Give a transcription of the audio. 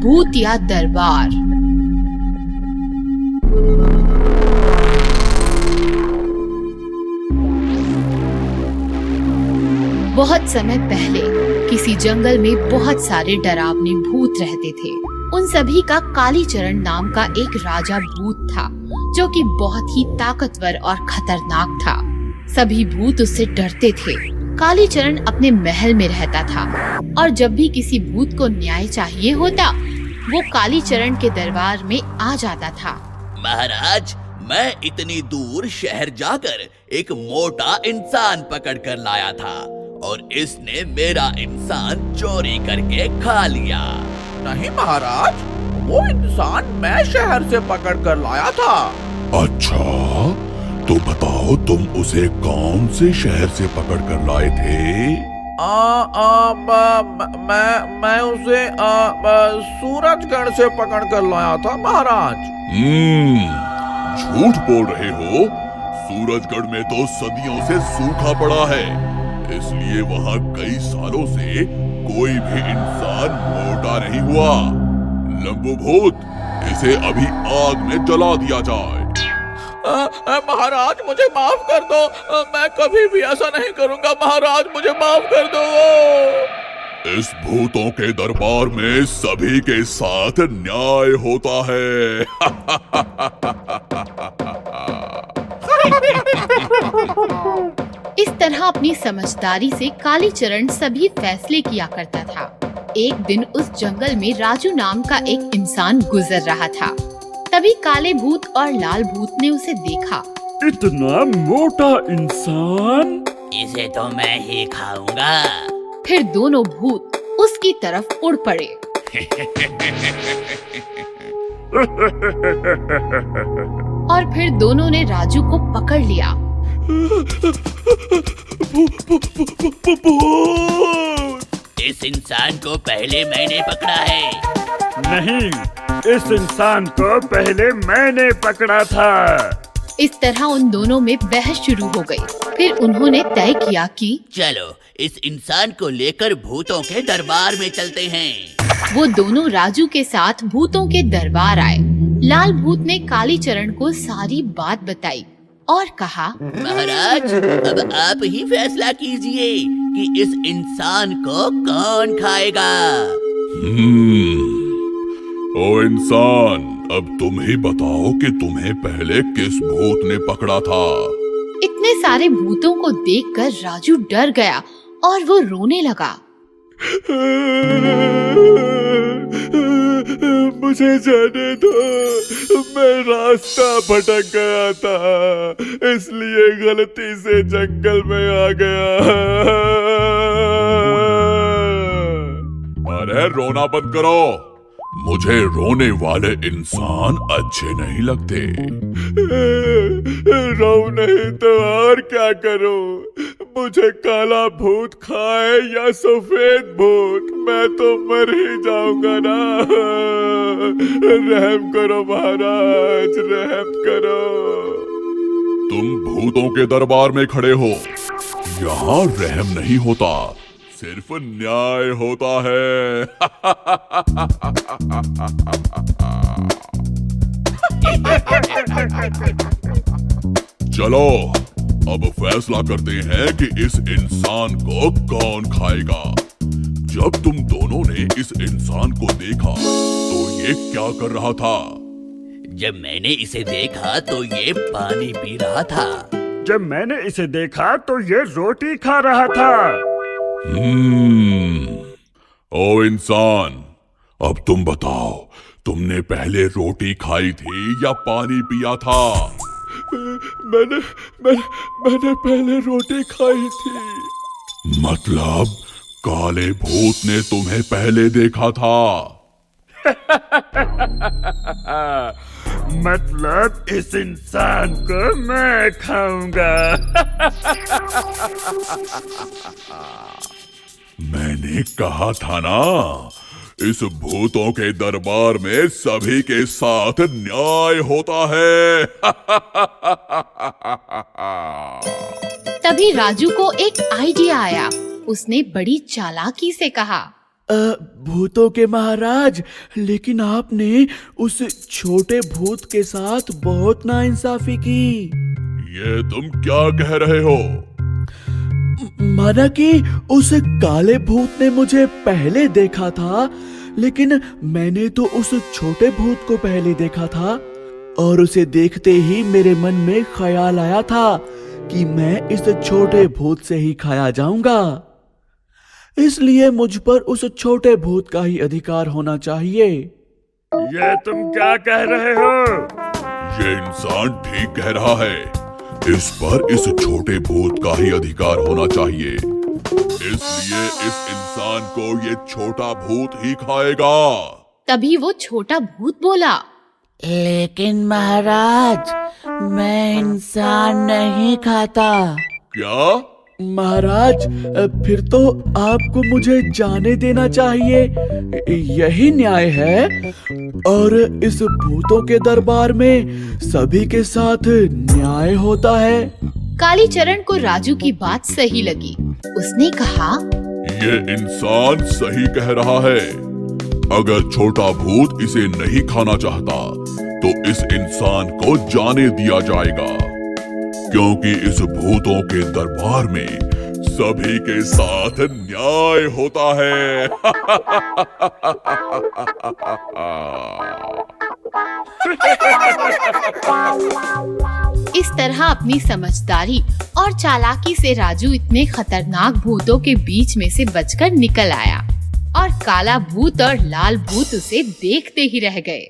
भूतिया दरबार। बहुत समय पहले किसी जंगल में बहुत सारे डरावने भूत रहते थे। उन सभी का कालीचरण नाम का एक राजा भूत था, जो कि बहुत ही ताकतवर और खतरनाक था। सभी भूत उससे डरते थे। कालीचरण अपने महल में रहता था और जब भी किसी भूत को न्याय चाहिए होता, वो कालीचरण के दरबार में आ जाता था। महाराज, मैं इतनी दूर शहर जाकर एक मोटा इंसान पकड़ कर लाया था और इसने मेरा इंसान चोरी करके खा लिया। नहीं महाराज, वो इंसान मैं शहर से पकड़ कर लाया था। अच्छा, तो बताओ तुम उसे कौन से शहर से पकड़ कर लाए थे? मैं उसे सूरजगढ़ से पकड़ कर लाया था महाराज। झूठ बोल रहे हो। सूरजगढ़ में तो सदियों से सूखा पड़ा है, इसलिए वहाँ कई सालों से कोई भी इंसान मोटा नहीं हुआ। लंबूभूत, इसे अभी आग में जला दिया जाए। महाराज, मुझे माफ कर दो। मैं कभी भी ऐसा नहीं करूंगा महाराज, मुझे माफ कर दो। इस भूतों के दरबार में सभी के साथ न्याय होता है। इस तरह अपनी समझदारी से कालीचरण सभी फैसले किया करता था। एक दिन उस जंगल में राजू नाम का एक इंसान गुजर रहा था। तभी काले भूत और लाल भूत ने उसे देखा। इतना मोटा इंसान, इसे तो मैं ही खाऊंगा। फिर दोनों भूत उसकी तरफ उड़ पड़े। और फिर दोनों ने राजू को पकड़ लिया। इस इंसान को पहले मैंने पकड़ा है। नहीं, इस इंसान को पहले मैंने पकड़ा था। इस तरह उन दोनों में बहस शुरू हो गई। फिर उन्होंने तय किया कि चलो इस इंसान को लेकर भूतों के दरबार में चलते हैं। वो दोनों राजू के साथ भूतों के दरबार आए। लाल भूत ने कालीचरण को सारी बात बताई और कहा, महाराज, अब आप ही फैसला कीजिए कि इस इंसान को कौन खाएगा। ओ इंसान, अब तुम ही बताओ कि तुम्हें पहले किस भूत ने पकड़ा था? इतने सारे भूतों को देखकर राजू डर गया और वो रोने लगा। मुझे जाने दो, मैं रास्ता भटक गया था, इसलिए गलती से जंगल में आ गया। अरे रोना बंद करो। मुझे रोने वाले इंसान अच्छे नहीं लगते। रो नहीं तो और क्या करूं? मुझे काला भूत खाए या सफेद भूत, मैं तो मर ही जाऊंगा ना। रहम करो महाराज, रहम करो। तुम भूतों के दरबार में खड़े हो। यहाँ रहम नहीं होता, सिर्फ न्याय होता है। चलो अब फैसला करते हैं कि इस इंसान को कौन खाएगा। जब तुम दोनों ने इस इंसान को देखा तो ये क्या कर रहा था? जब मैंने इसे देखा तो ये पानी पी रहा था। जब मैंने इसे देखा तो ये रोटी खा रहा था। ओ इंसान, अब तुम बताओ, तुमने पहले रोटी खाई थी या पानी पिया था? मैंने पहले रोटी खाई थी। मतलब काले भूत ने तुम्हें पहले देखा था? मतलब इस इंसान को मैं खाऊंगा। मैंने कहा था ना, इस भूतों के दरबार में सभी के साथ न्याय होता है। तभी राजू को एक आइडिया आया। उसने बड़ी चालाकी से कहा, भूतों के महाराज, लेकिन आपने उस छोटे भूत के साथ बहुत नाइंसाफी की। ये तुम क्या कह रहे हो? माना कि उस काले भूत ने मुझे पहले देखा था, लेकिन मैंने तो उस छोटे भूत को पहले देखा था और उसे देखते ही मेरे मन में ख्याल आया था कि मैं इस छोटे भूत से ही खाया जाऊंगा। इसलिए मुझ पर उस छोटे भूत का ही अधिकार होना चाहिए। ये तुम क्या कह रहे हो? ये इंसान ठीक कह रहा है। इस पर इस छोटे भूत का ही अधिकार होना चाहिए। इसलिए इस इंसान को ये छोटा भूत ही खाएगा। तभी वो छोटा भूत बोला, लेकिन महाराज, मैं इंसान नहीं खाता। क्या? महाराज, फिर तो आपको मुझे जाने देना चाहिए, यही न्याय है। और इस भूतों के दरबार में सभी के साथ न्याय होता है। कालीचरण को राजू की बात सही लगी। उसने कहा, ये इंसान सही कह रहा है। अगर छोटा भूत इसे नहीं खाना चाहता तो इस इंसान को जाने दिया जाएगा, क्योंकि इस भूतों के दरबार में सभी के साथ न्याय होता है। इस तरह अपनी समझदारी और चालाकी से राजू इतने खतरनाक भूतों के बीच में से बचकर निकल आया और काला भूत और लाल भूत उसे देखते ही रह गए।